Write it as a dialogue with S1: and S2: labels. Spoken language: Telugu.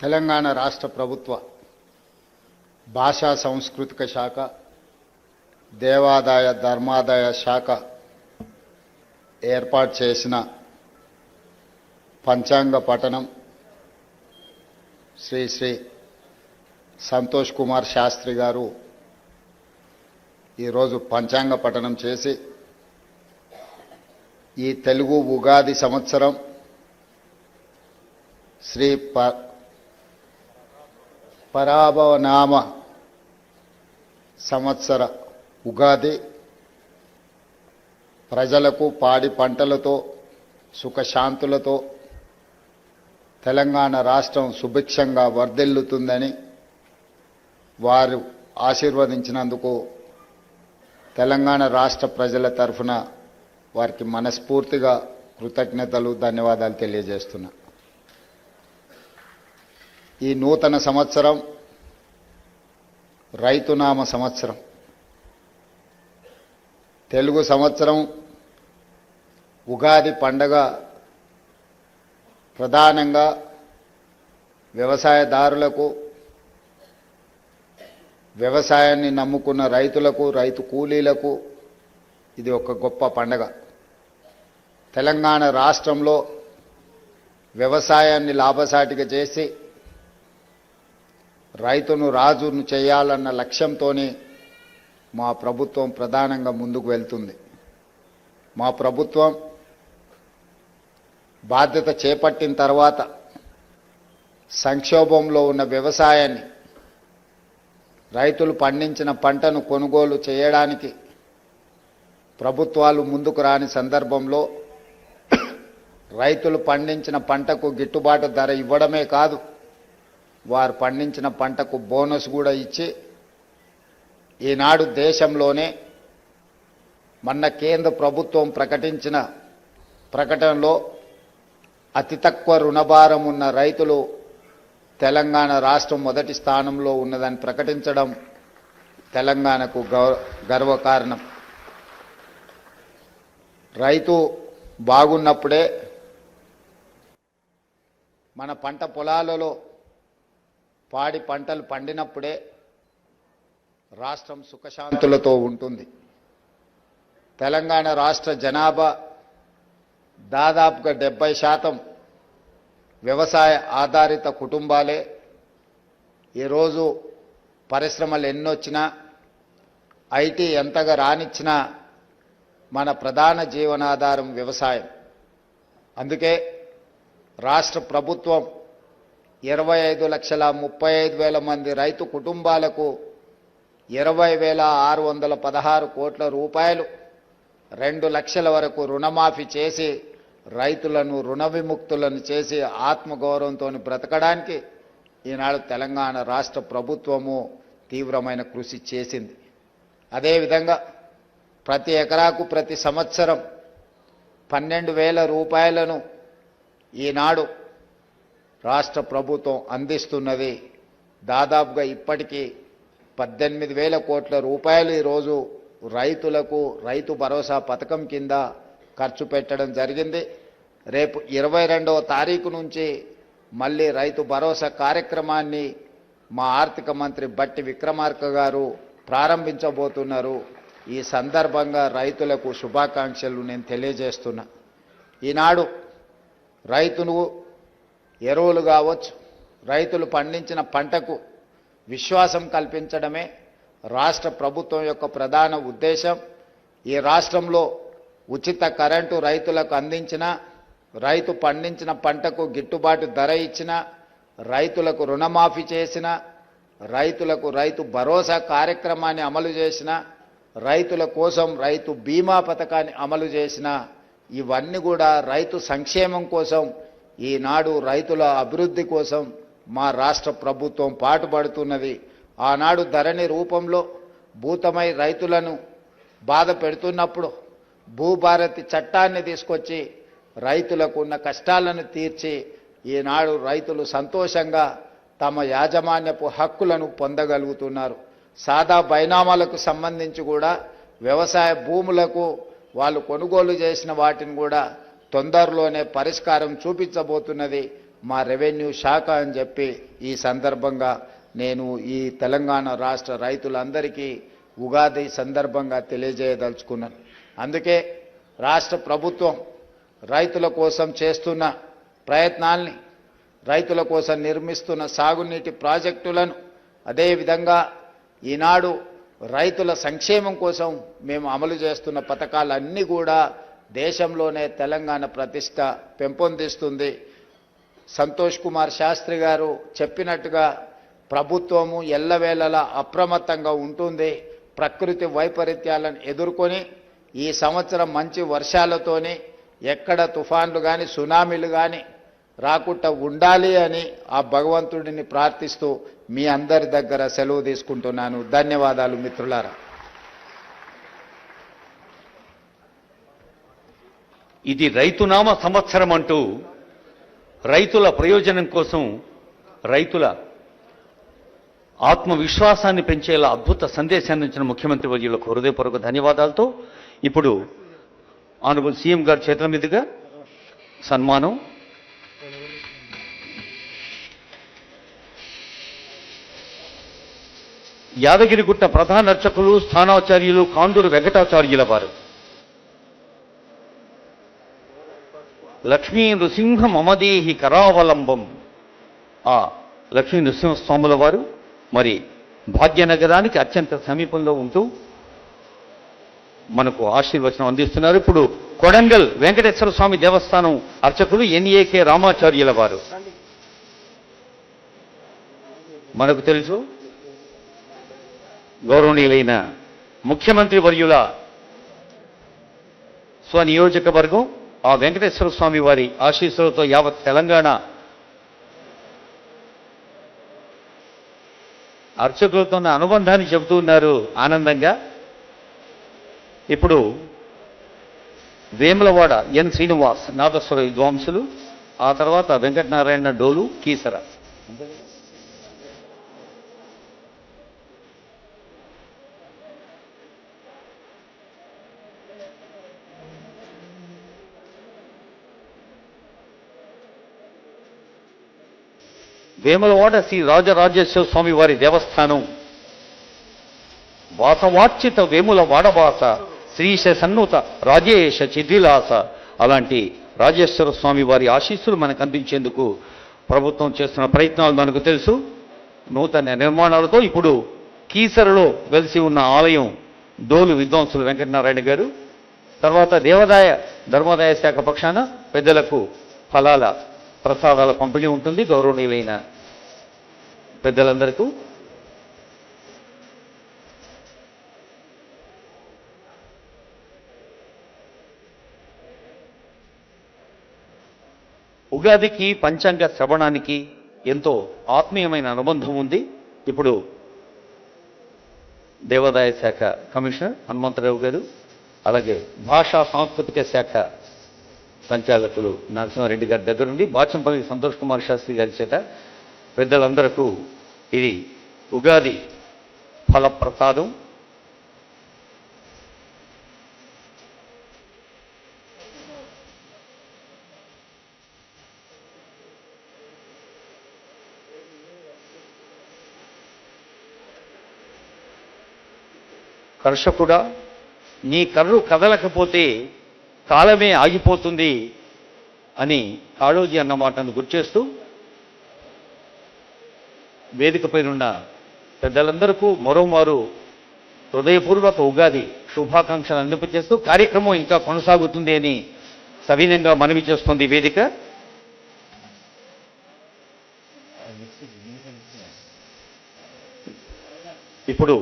S1: తెలంగాణ రాష్ట్ర ప్రభుత్వ భాషా సాంస్కృతిక శాఖ, దేవాదాయ ధర్మాదాయ శాఖ ఏర్పాటు చేసిన పంచాంగ పఠనం శ్రీ శ్రీ సంతోష్ కుమార్ శాస్త్రి గారు ఈరోజు పంచాంగ పఠనం చేసి ఈ తెలుగు ఉగాది సంవత్సరం శ్రీ పరాభవనామ సంవత్సర ఉగాది ప్రజలకు పాడి పంటలతో సుఖశాంతులతో తెలంగాణ రాష్ట్రం సుభిక్షంగా వర్ధిల్లుతుందని వారు ఆశీర్వదించినందుకు తెలంగాణ రాష్ట్ర ప్రజల తరఫున వారికి మనస్ఫూర్తిగా కృతజ్ఞతలు, ధన్యవాదాలు తెలియజేస్తున్నా. ఈ నూతన సంవత్సరం రైతునామ సంవత్సరం. తెలుగు సంవత్సరం ఉగాది పండగ ప్రధానంగా వ్యవసాయదారులకు, వ్యవసాయాన్ని నమ్ముకున్న రైతులకు, రైతు కూలీలకు ఇది ఒక గొప్ప పండగ. తెలంగాణ రాష్ట్రంలో వ్యవసాయాన్ని లాభసాటిగా చేసి రైతును రాజును చేయాలన్న లక్ష్యంతోనే మా ప్రభుత్వం ప్రధానంగా ముందుకు వెళ్తుంది. మా ప్రభుత్వం బాధ్యత చేపట్టిన తర్వాత సంక్షోభంలో ఉన్న వ్యవసాయాన్ని, రైతులు పండించిన పంటను కొనుగోలు చేయడానికి ప్రభుత్వాలు ముందుకు రాని సందర్భంలో రైతులు పండించిన పంటకు గిట్టుబాటు ధర ఇవ్వడమే కాదు, వారు పండించిన పంటకు బోనస్ కూడా ఇచ్చి ఈనాడు దేశంలోనే మొన్న కేంద్ర ప్రభుత్వం ప్రకటించిన ప్రకటనలో అతి తక్కువ రుణభారం ఉన్న రైతులు తెలంగాణ రాష్ట్రం మొదటి స్థానంలో ఉన్నదని ప్రకటించడం తెలంగాణకు గర్వకారణం. రైతు బాగున్నప్పుడే, మన పంట పొలాలలో పాడి పంటలు పండినప్పుడే రాష్ట్రం సుఖశాంతులతో ఉంటుంది. తెలంగాణ రాష్ట్ర జనాభా దాదాపుగా 70% వ్యవసాయ ఆధారిత కుటుంబాలే. ఈరోజు పరిశ్రమలు ఎన్నొచ్చినా, ఐటీ ఎంతగా రానిచ్చినా మన ప్రధాన జీవనాధారం వ్యవసాయం. అందుకే రాష్ట్ర ప్రభుత్వం 25,35,000 మంది రైతు కుటుంబాలకు 20,616 కోట్ల రూపాయలు 2 లక్షల వరకు రుణమాఫీ చేసి రైతులను రుణ విముక్తులను చేసి ఆత్మగౌరవంతో బ్రతకడానికి ఈనాడు తెలంగాణ రాష్ట్ర ప్రభుత్వము తీవ్రమైన కృషి చేసింది. అదేవిధంగా ప్రతి ఎకరాకు ప్రతి సంవత్సరం 12,000 రూపాయలను ఈనాడు రాష్ట్ర ప్రభుత్వం అందిస్తున్నది. దాదాపుగా ఇప్పటికీ 18,000 కోట్ల రూపాయలు ఈరోజు రైతులకు రైతు భరోసా పథకం కింద ఖర్చు పెట్టడం జరిగింది. రేపు 22వ తారీఖు నుంచి మళ్ళీ రైతు భరోసా కార్యక్రమాన్ని మా ఆర్థిక మంత్రి బట్టి విక్రమార్క గారు ప్రారంభించబోతున్నారు. ఈ సందర్భంగా రైతులకు శుభాకాంక్షలు నేను తెలియజేస్తున్నా. ఈనాడు రైతులు ఎరువులు కావచ్చు, రైతులు పండించిన పంటకు విశ్వాసం కల్పించడమే రాష్ట్ర ప్రభుత్వం యొక్క ప్రధాన ఉద్దేశం. ఈ రాష్ట్రంలో ఉచిత కరెంటు రైతులకు అందించిన, రైతు పండించిన పంటకు గిట్టుబాటు ధర ఇచ్చిన, రైతులకు రుణమాఫీ చేసిన, రైతులకు రైతు భరోసా కార్యక్రమాన్ని అమలు చేసిన, రైతుల కోసం రైతు బీమా పథకాన్ని అమలు చేసిన, ఇవన్నీ కూడా రైతు సంక్షేమం కోసం, ఈనాడు రైతుల అభివృద్ధి కోసం మా రాష్ట్ర ప్రభుత్వం పాటుపడుతున్నది. ఆనాడు ధరణి రూపంలో భూతమై రైతులను బాధ పెడుతున్నప్పుడు భూభారతి చట్టాన్ని తీసుకొచ్చి రైతులకు ఉన్న కష్టాలను తీర్చి ఈనాడు రైతులు సంతోషంగా తమ యాజమాన్యపు హక్కులను పొందగలుగుతున్నారు. సాదా బైనామాలకు సంబంధించి కూడా వ్యవసాయ భూములకు వాళ్ళు కొనుగోలు చేసిన వాటిని కూడా తొందరలోనే పరిష్కారం చూపించబోతున్నది మా రెవెన్యూ శాఖ అని చెప్పి ఈ సందర్భంగా నేను ఈ తెలంగాణ రాష్ట్ర రైతులందరికీ ఉగాది సందర్భంగా తెలియజేయదలుచుకున్నాను. అందుకే రాష్ట్ర ప్రభుత్వం రైతుల కోసం చేస్తున్న ప్రయత్నాల్ని, రైతుల కోసం నిర్మిస్తున్న సాగునీటి ప్రాజెక్టులను, అదేవిధంగా ఈనాడు రైతుల సంక్షేమం కోసం మేము అమలు చేస్తున్న పథకాలన్నీ కూడా దేశంలోనే తెలంగాణ ప్రతిష్ట పెంపొందిస్తుంది. సంతోష్ కుమార్ శాస్త్రి గారు చెప్పినట్టుగా ప్రభుత్వము ఎల్లవేళలా అప్రమత్తంగా ఉంటుంది. ప్రకృతి వైపరీత్యాలను ఎదుర్కొని ఈ సంవత్సరం మంచి వర్షాలతోని ఎక్కడ తుఫాన్లు కానీ సునామీలు కానీ రాకుండా ఉండాలి అని ఆ భగవంతుడిని ప్రార్థిస్తూ మీ అందరి దగ్గర సెలవు తీసుకుంటున్నాను. ధన్యవాదాలు మిత్రులారా.
S2: ఇది రైతునామ సంవత్సరం అంటూ రైతుల ప్రయోజనం కోసం, రైతుల ఆత్మవిశ్వాసాన్ని పెంచేలా అద్భుత సందేశాన్ని ఇచ్చిన ముఖ్యమంత్రి వర్యులకు హృదయపూర్వక ధన్యవాదాలతో ఇప్పుడు ఆనరబుల్ సీఎం గారి చేతుల మీదుగా సన్మానం. యాదగిరిగుట్ట ప్రధాన అర్చకులు స్థానాచార్యులు కాండూరు వెంకటాచార్యుల వారు లక్ష్మీ నృసింహ మమదేహి కరావలంబం, ఆ లక్ష్మీ నృసింహస్వాముల వారు మరి భాగ్యనగరానికి అత్యంత సమీపంలో ఉంటూ మనకు ఆశీర్వచనం అందిస్తున్నారు. ఇప్పుడు కొడంగల్ వెంకటేశ్వర స్వామి దేవస్థానం అర్చకులు ఎన్ఏకే రామాచార్యుల వారు. మనకు తెలుసు గౌరవనీయులైన ముఖ్యమంత్రి వర్యుల స్వనియోజకవర్గం ఆ వెంకటేశ్వర స్వామి వారి ఆశీస్సులతో యావత్ తెలంగాణ అర్చకులతో ఉన్న అనుబంధాన్ని చెబుతూ ఉన్నారు ఆనందంగా. ఇప్పుడు వేములవాడ ఎన్ శ్రీనివాస్ నాదస్వర విద్వాంసులు, ఆ తర్వాత వెంకటనారాయణ డోలు కీసర. వేములవాడ శ్రీ రాజరాజేశ్వర స్వామి వారి దేవస్థానం వాసవార్చిత వేముల వాడబాస శ్రీశ సన్నుత రాజేశ చిద్విలాస, అలాంటి రాజేశ్వర స్వామి వారి ఆశీస్సులు మనకు అందించేందుకు ప్రభుత్వం చేస్తున్న ప్రయత్నాలు మనకు తెలుసు. నూతన నిర్మాణాలతో ఇప్పుడు కీసరలో వెలిసి ఉన్న ఆలయం డోలు విద్వాంసులు వెంకటనారాయణ గారు, తర్వాత దేవాదాయ ధర్మాదాయ శాఖ పక్షాన పెద్దలకు ఫలాల ప్రసాదాల పంపిణీ ఉంటుంది. గౌరవనీయులైన పెద్దలందరికీ ఉగాదికి పంచాంగ శ్రవణానికి ఎంతో ఆత్మీయమైన అనుబంధం ఉంది. ఇప్పుడు దేవాదాయ శాఖ కమిషనర్ హనుమంతరావు గారు, అలాగే భాషా సాంస్కృతిక శాఖ సంచాలకులు నరసింహారెడ్డి గారి దగ్గర నుండి బాచంపల్లి సంతోష్ కుమార్ శాస్త్రి గారి చేత పెద్దలందరకు ఇది ఉగాది ఫలప్రసాదం. కర్షకుడా, నీ కర్రు కదలకపోతే కాలమే ఆగిపోతుంది అని కాళోజీ అన్న మాటను గుర్చేస్తూ వేదికపైనున్న పెద్దలందరికీ మరోమారు హృదయపూర్వక ఉగాది శుభాకాంక్షలు అందింపజేస్తూ కార్యక్రమం ఇంకా కొనసాగుతుంది అని సవినయంగా మనవి చేస్తుంది వేదిక. ఇప్పుడు